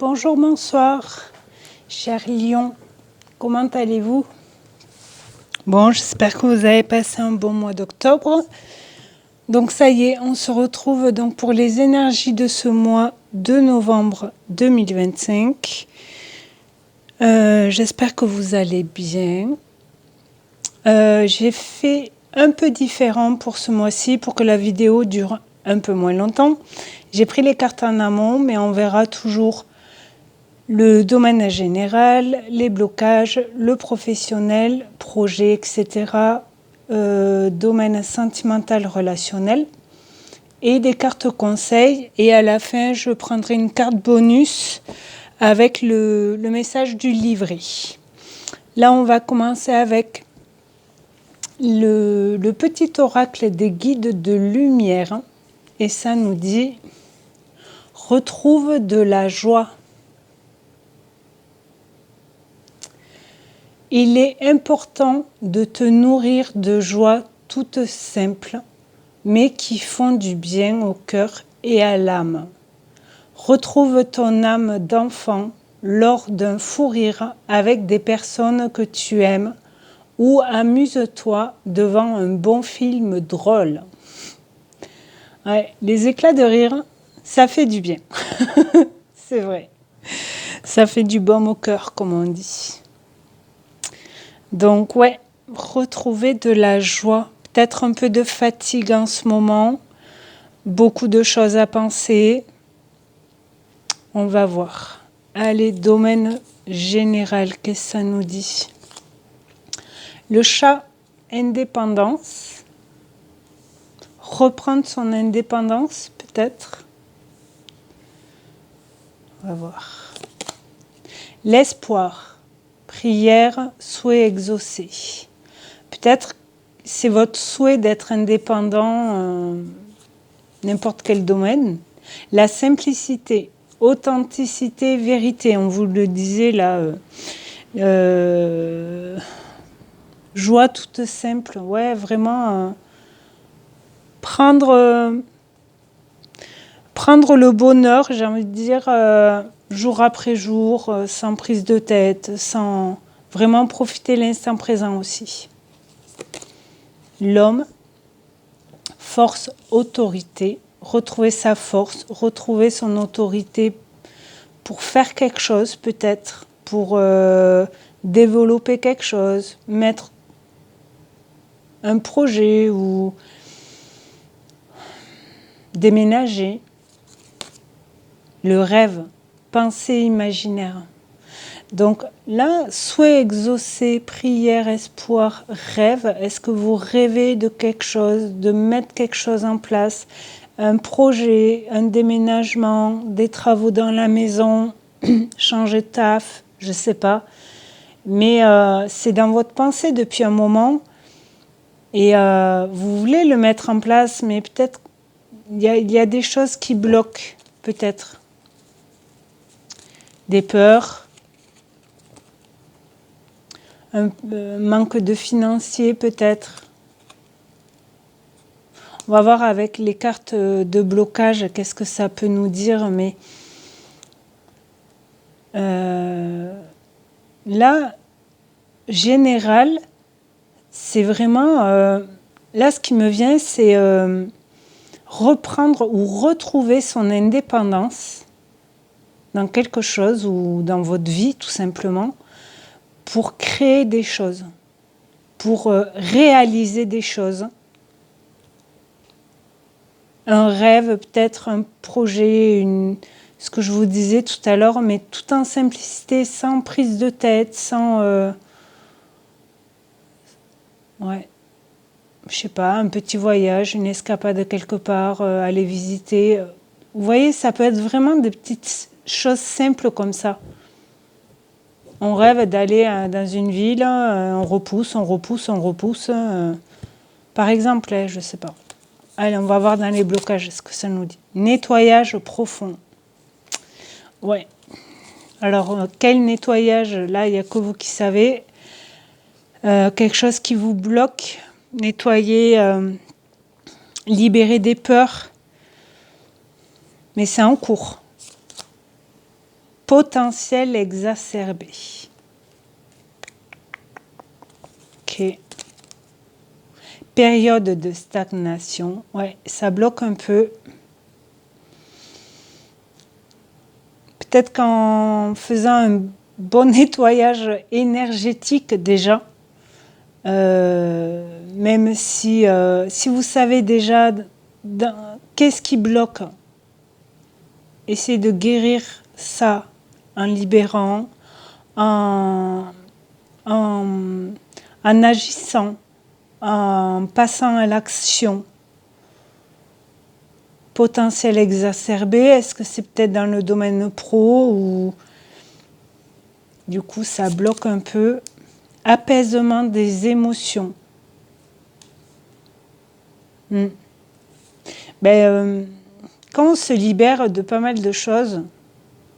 Bonjour, bonsoir, cher Lion, comment allez-vous? Bon, j'espère que vous avez passé un bon mois d'octobre. Donc ça y est, on se retrouve donc pour les énergies de ce mois de novembre 2025. J'espère que vous allez bien. J'ai fait un peu différent pour ce mois-ci pour que la vidéo dure un peu moins longtemps. J'ai pris les cartes en amont, mais on verra toujours le domaine général, les blocages, le professionnel, projet, etc. Domaine sentimental, relationnel et des cartes conseils. Et à la fin, je prendrai une carte bonus avec le message du livret. Là, on va commencer avec le petit oracle des guides de lumière. Et ça nous dit « Retrouve de la joie ». Il est important de te nourrir de joie toutes simples, mais qui font du bien au cœur et à l'âme. Retrouve ton âme d'enfant lors d'un fou rire avec des personnes que tu aimes ou amuse-toi devant un bon film drôle. Ouais, les éclats de rire, ça fait du bien. C'est vrai. Ça fait du baume au cœur, comme on dit. Donc ouais, retrouver de la joie, peut-être un peu de fatigue en ce moment, beaucoup de choses à penser. On va voir. Allez, domaine général, qu'est-ce que ça nous dit? Le chat, indépendance. Reprendre son indépendance, peut-être. On va voir. L'espoir. Prière, souhait exaucé. Peut-être c'est votre souhait d'être indépendant, n'importe quel domaine. La simplicité, authenticité, vérité. On vous le disait là. Joie toute simple. Ouais, vraiment prendre le bonheur, j'ai envie de dire, jour après jour, sans prise de tête, sans vraiment profiter l'instant présent aussi. L'homme, force, autorité, retrouver sa force, retrouver son autorité pour faire quelque chose peut-être, pour développer quelque chose, mettre un projet ou déménager. Le rêve, pensée imaginaire. Donc là, souhait exaucé, prière, espoir, rêve. Est-ce que vous rêvez de quelque chose, de mettre quelque chose en place? Un projet, un déménagement, des travaux dans la maison, changer de taf, je ne sais pas. Mais c'est dans votre pensée depuis un moment et vous voulez le mettre en place, mais peut-être il y a des choses qui bloquent, peut-être. Des peurs, un manque de financier peut-être. On va voir avec les cartes de blocage qu'est-ce que ça peut nous dire, mais là, général, c'est vraiment... là, ce qui me vient, c'est reprendre ou retrouver son indépendance dans quelque chose ou dans votre vie, tout simplement, pour créer des choses, pour réaliser des choses. Un rêve, peut-être un projet, ce que je vous disais tout à l'heure, mais tout en simplicité, sans prise de tête, sans... ouais, je sais pas, un petit voyage, une escapade quelque part, aller visiter. Vous voyez, ça peut être vraiment des petites choses simples comme ça. On rêve d'aller dans une ville, on repousse. Par exemple, je ne sais pas. Allez, on va voir dans les blocages ce que ça nous dit. Nettoyage profond. Ouais. Alors, quel nettoyage? Là, il n'y a que vous qui savez. Quelque chose qui vous bloque. Nettoyer, libérer des peurs. Mais c'est en cours. Potentiel exacerbé. Ok. Période de stagnation. Ouais, ça bloque un peu. Peut-être qu'en faisant un bon nettoyage énergétique déjà, même si vous savez déjà qu'est-ce qui bloque, essayez de guérir ça en libérant, en agissant, en passant à l'action. Potentiel exacerbé, est-ce que c'est peut-être dans le domaine pro ou du coup ça bloque un peu? Apaisement des émotions. Quand on se libère de pas mal de choses,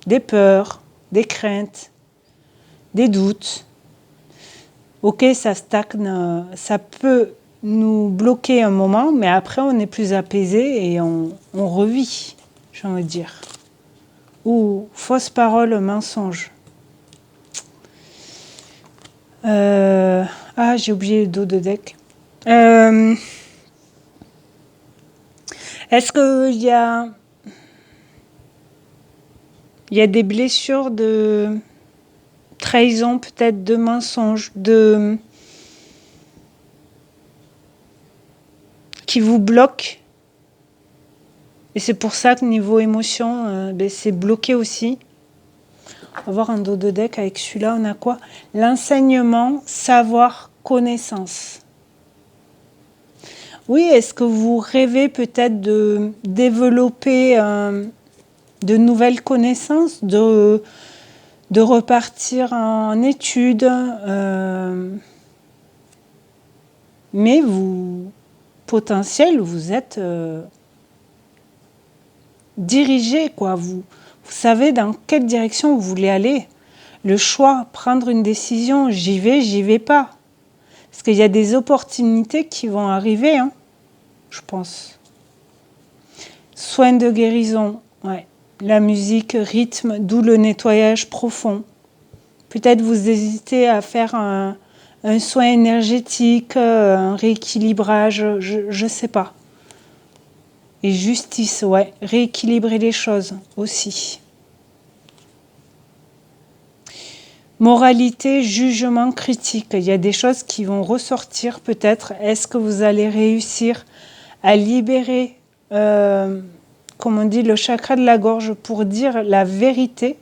des peurs, des craintes, des doutes, ok, ça stagne, ça peut nous bloquer un moment, mais après on est plus apaisé et on revit, j'ai envie de dire. Ou fausse parole, mensonge. J'ai oublié le dos de deck. Est-ce qu'il y a des blessures de trahison, peut-être de mensonge, qui vous bloquent? Et c'est pour ça que niveau émotion, c'est bloqué aussi. On va voir un dos de deck avec celui-là, on a quoi? L'enseignement, savoir, connaissance. Oui, est-ce que vous rêvez peut-être de développer de nouvelles connaissances, de repartir en études, mais vous, potentiel, vous êtes dirigé, quoi. Vous savez dans quelle direction vous voulez aller. Le choix, prendre une décision, j'y vais pas. Parce qu'il y a des opportunités qui vont arriver, je pense. Soins de guérison, ouais. La musique, rythme, d'où le nettoyage profond. Peut-être vous hésitez à faire un soin énergétique, un rééquilibrage, je sais pas. Et justice, ouais, rééquilibrer les choses aussi. Moralité, jugement critique. Il y a des choses qui vont ressortir peut-être. Est-ce que vous allez réussir à libérer, comme on dit, le chakra de la gorge pour dire la vérité?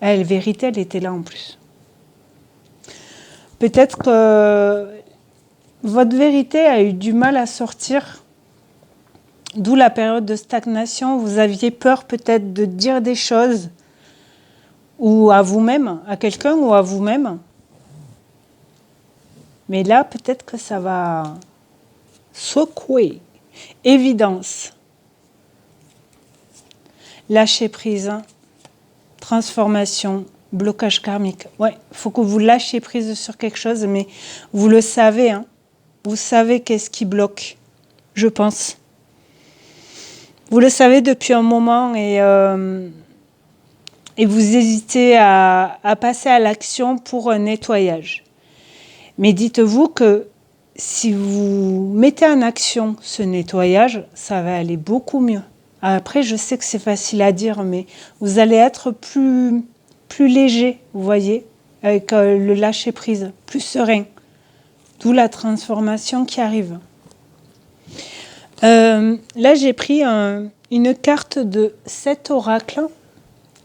La vérité, elle était là en plus. Peut-être que votre vérité a eu du mal à sortir, d'où la période de stagnation. Vous aviez peur peut-être de dire des choses, ou à vous-même, à quelqu'un ou à vous-même. Mais là, peut-être que ça va secouer. Évidence. Lâcher prise. Transformation. Blocage karmique. Ouais, il faut que vous lâchiez prise sur quelque chose, mais vous le savez. Vous savez qu'est-ce qui bloque, je pense. Vous le savez depuis un moment et vous hésitez à passer à l'action pour un nettoyage. Mais dites-vous que si vous mettez en action ce nettoyage, ça va aller beaucoup mieux. Après, je sais que c'est facile à dire, mais vous allez être plus léger, vous voyez, avec le lâcher-prise, plus serein. D'où la transformation qui arrive. Là, j'ai pris une carte de 7 oracles.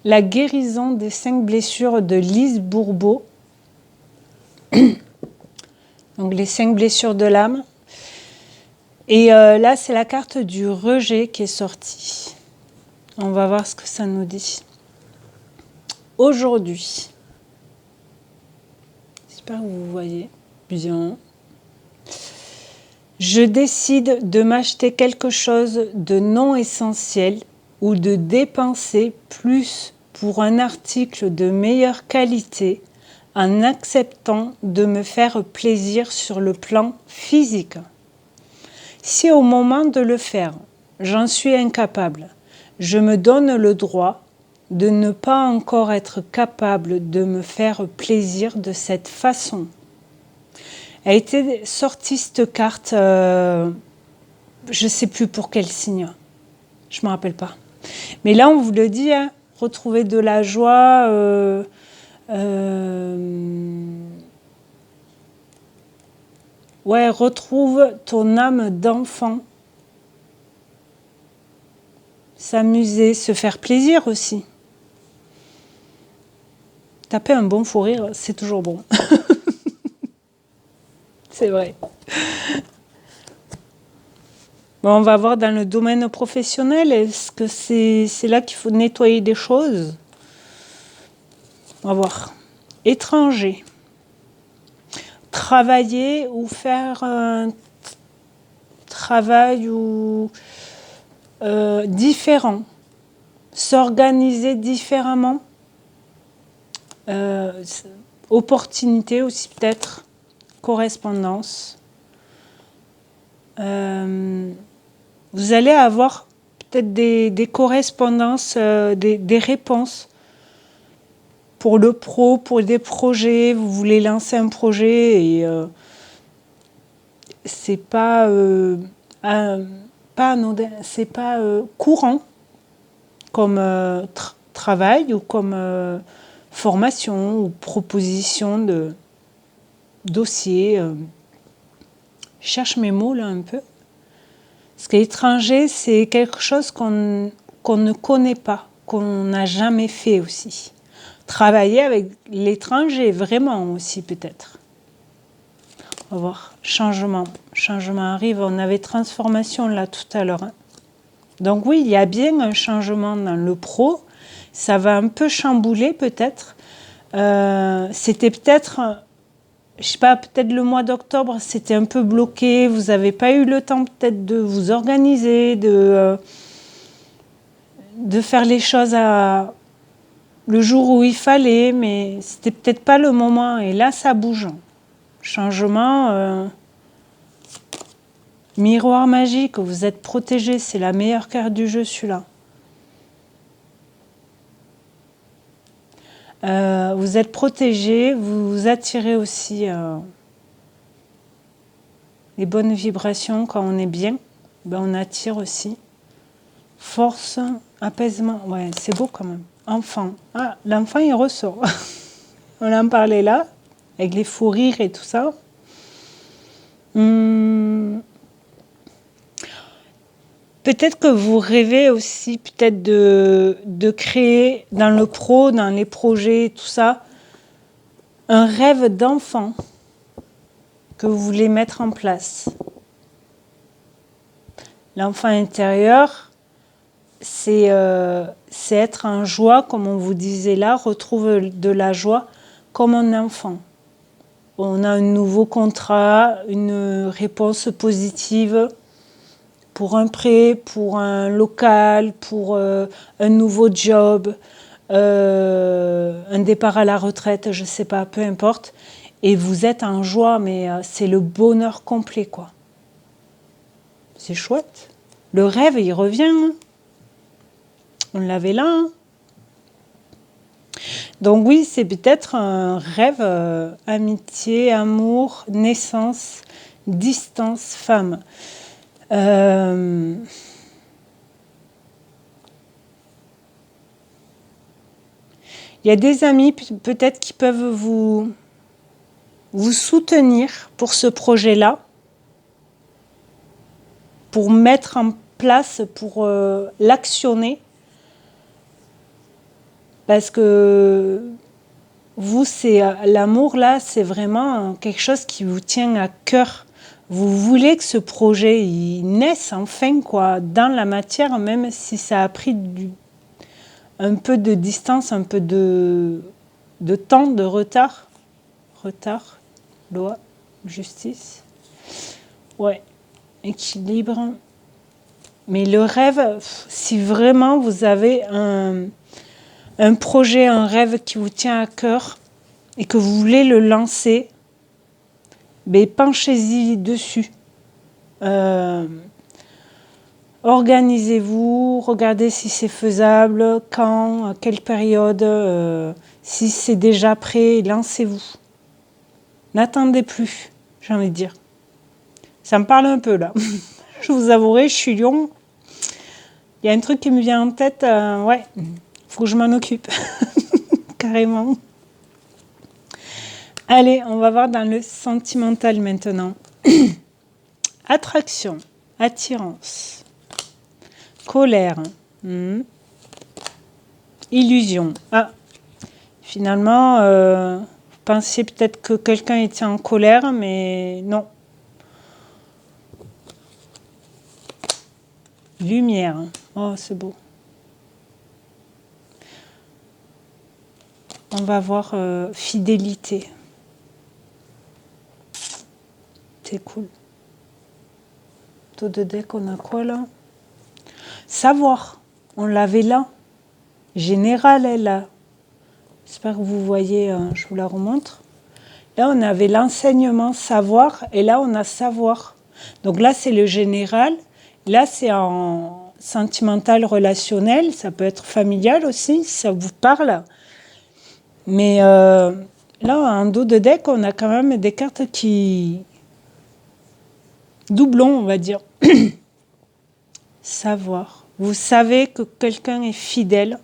La guérison des 5 blessures de Lise Bourbeau. Donc les 5 blessures de l'âme. Et là, c'est la carte du rejet qui est sortie. On va voir ce que ça nous dit. Aujourd'hui, j'espère que vous voyez bien. Je décide de m'acheter quelque chose de non essentiel ou de dépenser plus pour un article de meilleure qualité en acceptant de me faire plaisir sur le plan physique. Si au moment de le faire, j'en suis incapable, je me donne le droit de ne pas encore être capable de me faire plaisir de cette façon. A été sortie cette carte, je ne sais plus pour quel signe, je ne me rappelle pas. Mais là, on vous le dit, hein, retrouver de la joie, ouais, retrouve ton âme d'enfant. S'amuser, se faire plaisir aussi. Taper un bon fou rire, c'est toujours bon. C'est vrai. Bon, on va voir dans le domaine professionnel, est-ce que c'est là qu'il faut nettoyer des choses? On va voir. Étranger. Travailler ou faire un travail ou différent. S'organiser différemment. Opportunité aussi peut-être. Correspondance. Vous allez avoir peut-être des correspondances, des réponses pour le pro, pour des projets. Vous voulez lancer un projet et c'est pas anodin, c'est pas courant comme travail ou comme formation ou proposition de dossier. Je cherche mes mots là un peu. Parce qu'étranger, c'est quelque chose qu'on ne connaît pas, qu'on n'a jamais fait aussi. Travailler avec l'étranger, vraiment aussi peut-être. On va voir. Changement. Changement arrive. On avait transformation là tout à l'heure. Hein. Donc oui, il y a bien un changement dans le pro. Ça va un peu chambouler peut-être. C'était peut-être... Je sais pas, peut-être le mois d'octobre, c'était un peu bloqué. Vous n'avez pas eu le temps peut-être de vous organiser, de faire les choses le jour où il fallait, mais c'était peut-être pas le moment. Et là, ça bouge. Changement. Miroir magique, vous êtes protégé. C'est la meilleure carte du jeu, celui-là. Vous êtes protégé, vous attirez aussi les bonnes vibrations quand on est bien. Ben on attire aussi. Force, apaisement, ouais, c'est beau quand même. Enfant, ah, l'enfant il ressort. On en parlait là, avec les fous rires et tout ça. Peut-être que vous rêvez aussi peut-être de créer dans le pro, dans les projets, tout ça, un rêve d'enfant que vous voulez mettre en place. L'enfant intérieur, c'est être en joie, comme on vous disait là, retrouve de la joie comme un enfant. On a un nouveau contrat, une réponse positive pour un prêt, pour un local, pour un nouveau job, un départ à la retraite, je ne sais pas, peu importe. Et vous êtes en joie, mais c'est le bonheur complet, quoi. C'est chouette. Le rêve, il revient. Hein. On l'avait là. Hein. Donc oui, c'est peut-être un rêve, amitié, amour, naissance, distance, femme. Il y a des amis peut-être qui peuvent vous soutenir pour ce projet-là, pour mettre en place, pour l'actionner. Parce que vous, c'est l'amour là, c'est vraiment quelque chose qui vous tient à cœur. Vous voulez que ce projet il naisse enfin, quoi, dans la matière, même si ça a pris un peu de distance, un peu de temps, de retard. Retard, loi, justice. Ouais, équilibre. Mais le rêve, si vraiment vous avez un projet, un rêve qui vous tient à cœur et que vous voulez le lancer, mais penchez-y dessus. organisez-vous, regardez si c'est faisable, quand, à quelle période, si c'est déjà prêt, lancez-vous. N'attendez plus, j'ai envie de dire. Ça me parle un peu là. Je vous avouerai, je suis Lion. Il y a un truc qui me vient en tête, ouais, faut que je m'en occupe. Carrément. Allez, on va voir dans le sentimental maintenant. Attraction, attirance, colère, illusion. Ah, finalement, vous pensiez peut-être que quelqu'un était en colère, mais non. Lumière. Oh, c'est beau. On va voir fidélité. C'est cool. Taux de deck, on a quoi là? Savoir. On l'avait là. Général est là. J'espère que vous voyez, je vous la remontre. Là, on avait l'enseignement savoir et là, on a savoir. Donc là, c'est le général. Là, c'est en sentimental relationnel. Ça peut être familial aussi, si ça vous parle. Mais là, en dos de deck, on a quand même des cartes qui... doublons, on va dire. Savoir. Vous savez que quelqu'un est fidèle.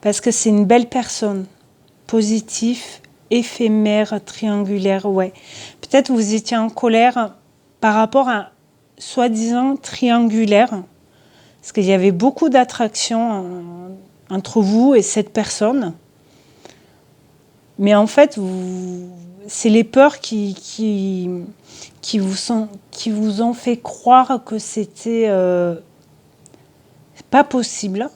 Parce que c'est une belle personne. Positif, éphémère, triangulaire, ouais. Peut-être vous étiez en colère par rapport à soi-disant triangulaire. Parce qu'il y avait beaucoup d'attraction entre vous et cette personne. Mais en fait, c'est les peurs qui vous ont fait croire que c'était pas possible.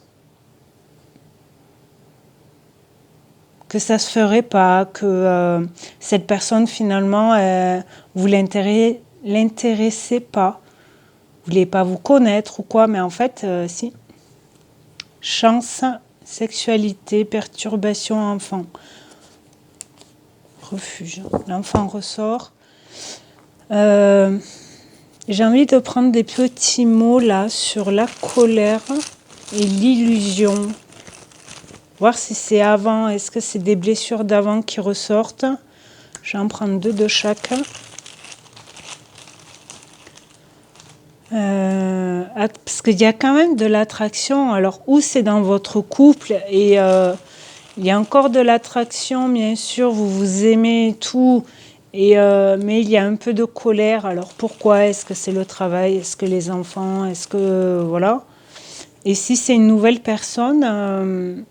Que ça se ferait pas, que cette personne finalement vous l'intéressez pas, vous voulez pas vous connaître ou quoi, mais en fait si. Chance, sexualité, perturbation, enfant. Refuge. L'enfant ressort. J'ai envie de prendre des petits mots là sur la colère et l'illusion. Voir si c'est avant, est-ce que c'est des blessures d'avant qui ressortent. Je vais en prendre 2 de chaque. Parce qu'il y a quand même de l'attraction. Alors, où c'est dans votre couple et il y a encore de l'attraction, bien sûr, vous vous aimez et tout. Mais il y a un peu de colère. Alors, pourquoi? Est-ce que c'est le travail? Est-ce que les enfants? Est-ce que... voilà. Et si c'est une nouvelle personne...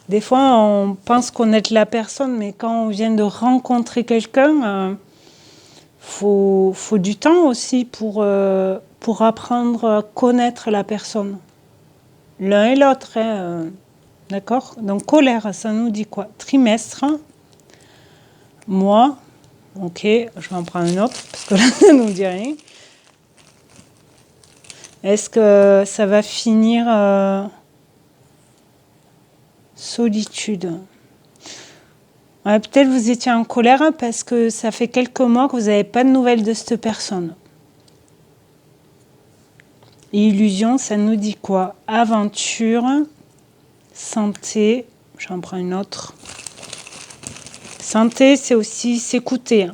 des fois, on pense connaître la personne, mais quand on vient de rencontrer quelqu'un, faut du temps aussi pour apprendre à connaître la personne. L'un et l'autre, hein, d'accord? Donc, colère, ça nous dit quoi? Trimestre, mois, ok, je vais en prendre une autre, parce que là, ça ne nous dit rien. Est-ce que ça va finir... solitude. Ouais, peut-être vous étiez en colère parce que ça fait quelques mois que vous n'avez pas de nouvelles de cette personne. Et illusion, ça nous dit quoi? Aventure, santé, j'en prends une autre. Santé, c'est aussi s'écouter.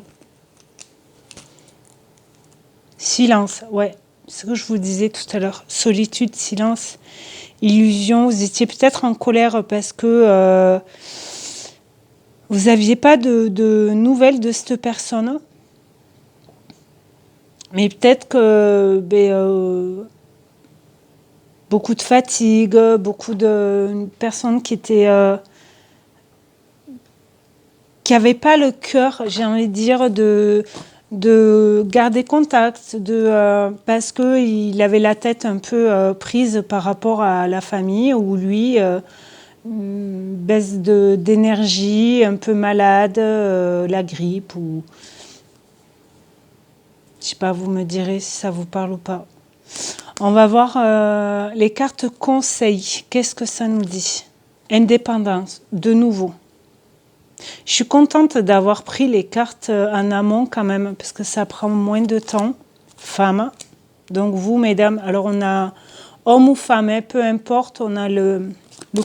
Silence, ouais, c'est ce que je vous disais tout à l'heure. Solitude, silence, illusion, vous étiez peut-être en colère parce que... vous n'aviez pas de nouvelles de cette personne. Mais peut-être que beaucoup de fatigue, beaucoup de personnes qui étaient qui n'avaient pas le cœur, j'ai envie de dire, de garder contact, parce qu'il avait la tête un peu prise par rapport à la famille, où lui... baisse d'énergie, un peu malade, la grippe ou... Je sais pas, vous me direz si ça vous parle ou pas. On va voir les cartes conseils. Qu'est-ce que ça nous dit? Indépendance, de nouveau. Je suis contente d'avoir pris les cartes en amont quand même, parce que ça prend moins de temps. Femme. Donc vous, mesdames, alors on a homme ou femme, hein, peu importe, on a le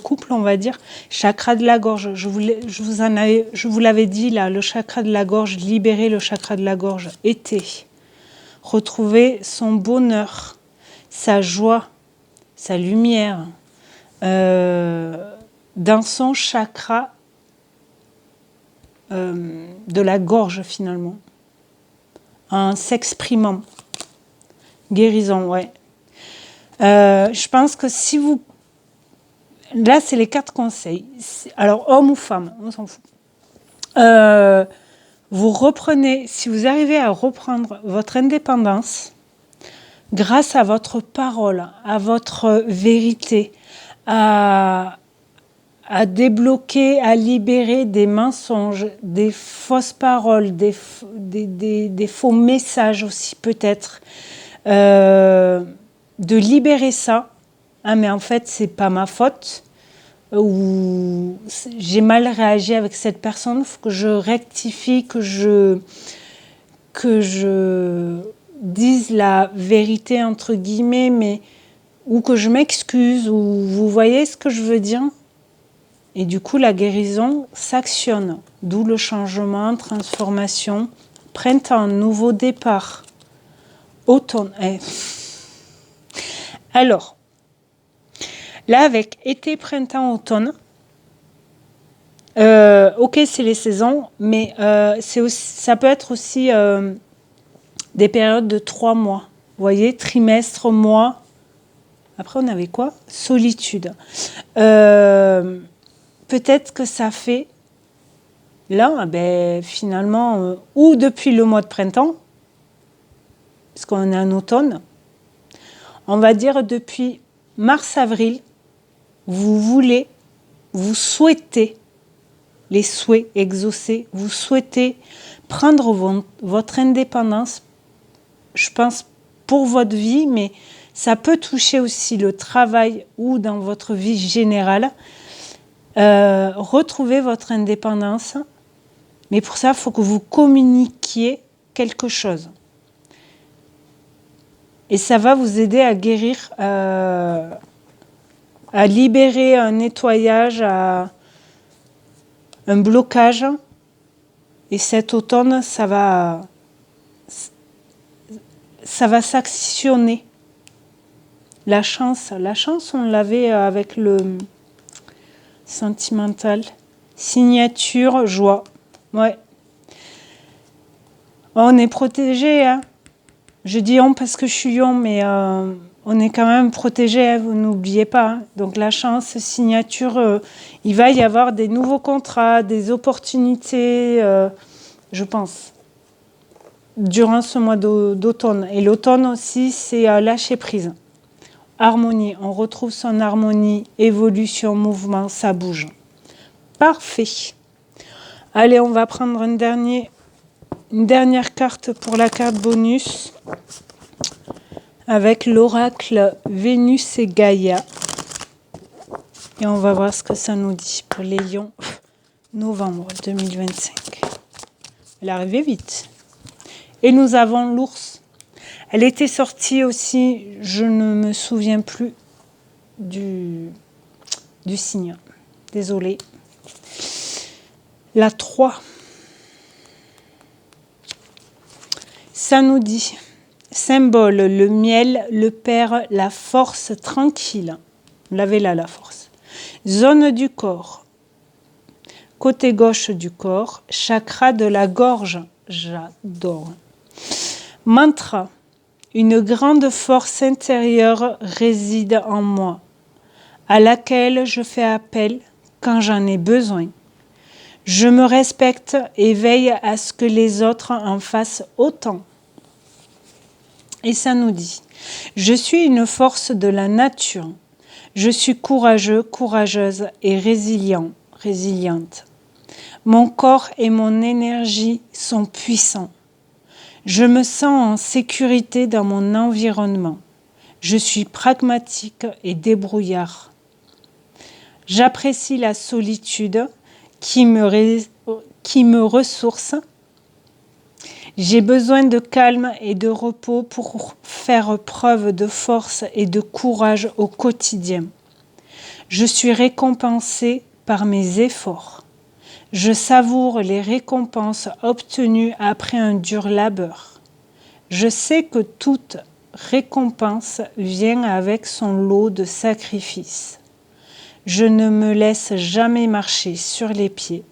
couple, on va dire. Chakra de la gorge, je vous l'avais dit là, le chakra de la gorge, libérer le chakra de la gorge, été. Retrouver son bonheur, sa joie, sa lumière, dans son chakra de la gorge finalement, en s'exprimant. Guérison, ouais. Je pense que si vous... Là, c'est les 4 conseils. Alors, homme ou femme, on s'en fout. Vous reprenez, si vous arrivez à reprendre votre indépendance, grâce à votre parole, à votre vérité, à débloquer, à libérer des mensonges, des fausses paroles, des faux messages aussi peut-être, de libérer ça. Ah mais en fait c'est pas ma faute, ou j'ai mal réagi avec cette personne, il faut que je rectifie, que je dise la vérité entre guillemets, mais ou que je m'excuse, ou vous voyez ce que je veux dire. Et du coup la guérison s'actionne, d'où le changement, transformation, printemps, nouveau départ, automne. Alors, là, avec été, printemps, automne, ok, c'est les saisons, mais ça peut être aussi des périodes de 3 mois. Vous voyez, trimestre, mois. Après, on avait quoi? Solitude. Peut-être que ça fait, là, ben, finalement, ou depuis le mois de printemps, parce qu'on est en automne, on va dire depuis mars-avril, vous souhaitez, les souhaits exaucés, vous souhaitez prendre votre indépendance, je pense, pour votre vie, mais ça peut toucher aussi le travail ou dans votre vie générale. Retrouvez votre indépendance, mais pour ça, il faut que vous communiquiez quelque chose. Et ça va vous aider à guérir, à libérer un nettoyage, un blocage. Et cet automne, ça va s'actionner. La chance, on l'avait avec le sentimental. Signature, joie. Ouais. On est protégé, hein. Je dis on parce que je suis on, mais on est quand même protégé, hein, vous n'oubliez pas. Hein. Donc la chance, signature, il va y avoir des nouveaux contrats, des opportunités, je pense, durant ce mois d'automne. Et l'automne aussi, c'est lâcher prise. Harmonie, on retrouve son harmonie, évolution, mouvement, ça bouge. Parfait. Allez, on va prendre une dernière carte pour la carte bonus avec l'oracle Vénus et Gaïa. Et on va voir ce que ça nous dit pour les lions, novembre 2025. Elle est arrivée vite. Et nous avons l'ours. Elle était sortie aussi, je ne me souviens plus du signe. Désolée. La 3. Ça nous dit, symbole, le miel, le père, la force tranquille. Vous l'avez là, la force. Zone du corps. Côté gauche du corps, chakra de la gorge. J'adore. Mantra. Une grande force intérieure réside en moi, à laquelle je fais appel quand j'en ai besoin. Je me respecte et veille à ce que les autres en fassent autant. Et ça nous dit, je suis une force de la nature. Je suis courageux, courageuse et résiliente. Mon corps et mon énergie sont puissants. Je me sens en sécurité dans mon environnement. Je suis pragmatique et débrouillard. J'apprécie la solitude qui me qui me ressource. J'ai besoin de calme et de repos pour faire preuve de force et de courage au quotidien. Je suis récompensée par mes efforts. Je savoure les récompenses obtenues après un dur labeur. Je sais que toute récompense vient avec son lot de sacrifices. Je ne me laisse jamais marcher sur les pieds.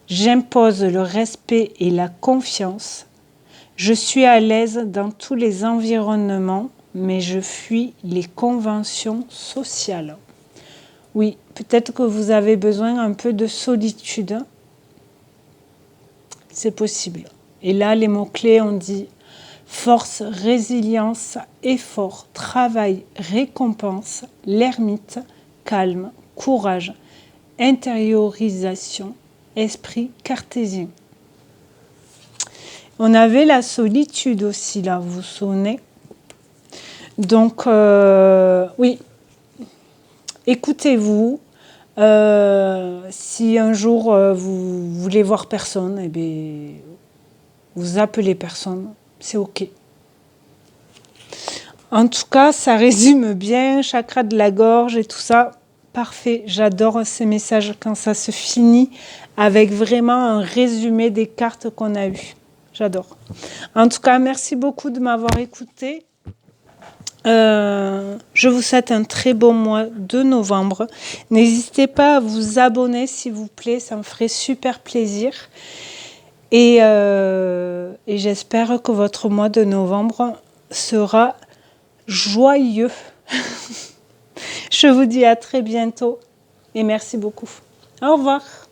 J'impose le respect et la confiance. Je suis à l'aise dans tous les environnements, mais je fuis les conventions sociales. Oui, peut-être que vous avez besoin un peu de solitude. C'est possible. Et là, les mots-clés, on dit force, résilience, effort, travail, récompense, l'ermite, calme, courage, intériorisation, esprit cartésien. On avait la solitude aussi, là, vous vous souvenez? Donc, oui, écoutez-vous. Si un jour vous voulez voir personne, eh bien, vous appelez personne, c'est ok. En tout cas, ça résume bien chakra de la gorge et tout ça. Parfait, j'adore ces messages quand ça se finit avec vraiment un résumé des cartes qu'on a eues. J'adore. En tout cas, merci beaucoup de m'avoir écouté. Je vous souhaite un très beau mois de novembre. N'hésitez pas à vous abonner s'il vous plaît, ça me ferait super plaisir. Et j'espère que votre mois de novembre sera joyeux. Je vous dis à très bientôt et merci beaucoup. Au revoir.